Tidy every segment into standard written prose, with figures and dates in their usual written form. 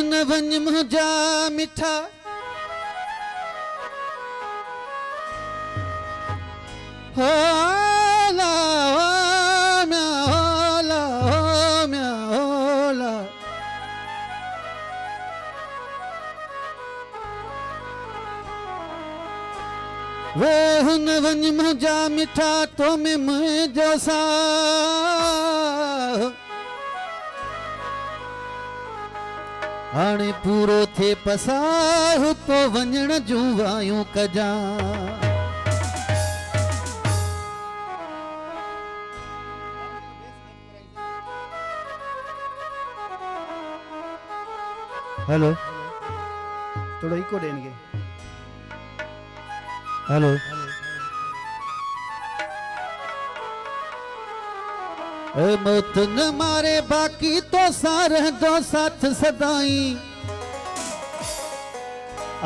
हुन वञ मुंहिंजा मिठा होला होला होला वे हुन वञ मुंहिंजा मिठा तो में मुंहिंजो साह हाणे पूरो थे पसाह तो वञण जूं वायूं कजां हेलो थोड़ा इको देंगे हेलो मौत न मारे बाकी तो सार दो साथ सदाई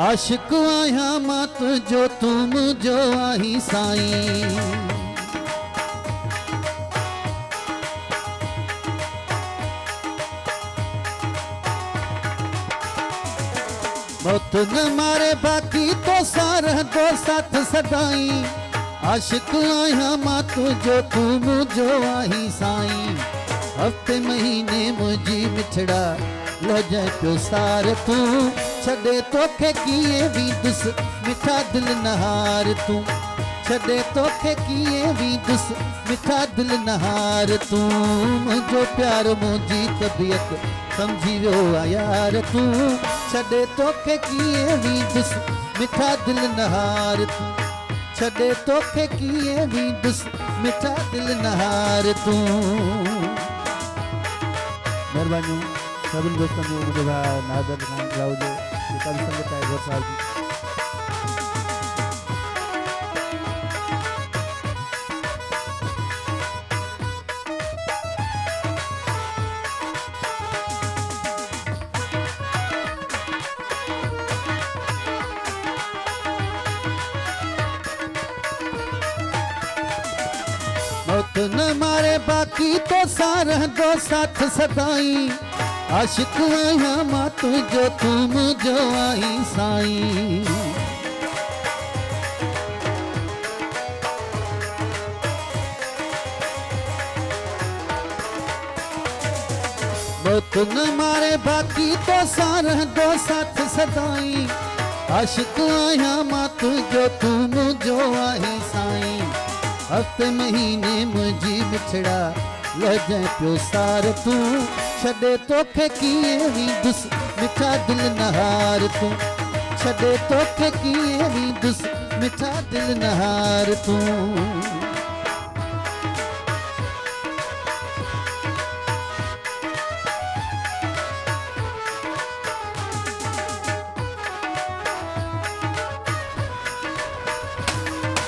आशिक आया मत जो तुम जो आई साईं मौत न मारे बाकी तो सार दो साथ सदाई आशिक आया मत जो तुम जो आई साईं हफ्ते महीने मुझी मिठड़ा लो जाए पियो सार तू छड़े तोखे किए भी दुस मिठा दिल नहार तू छड़े तोखे किए भी दुस मिठा दिल नहार तू मुझो प्यार मुझी तबीयत समझी वियो यार तू छड़े तोखे किए भी दुस मिठा दिल नहार तू छड़े तोखे किए भी दुस मिठा दिल नहार तू मेहरबानी सभी दोस्तों को मुझे भाई नादर खान लाउजो कवि संगत है बहुत साल मौत न मारे बाकी तो सारा दो साथ सदाई आशिक आया मत जो तुम जो आई साईं मौत न मारे बाकी तो सारा दो साथ सदाई आशिक आया मत जो तुम जो आई साईं हफ्ते महीने मुझी मिठड़ा लो जाए पियो सार तू छड़े तोखे किए भी दुस मिठा दिल नहार तू छड़े तोखे किए भी दुस मिठा दिल नहार तू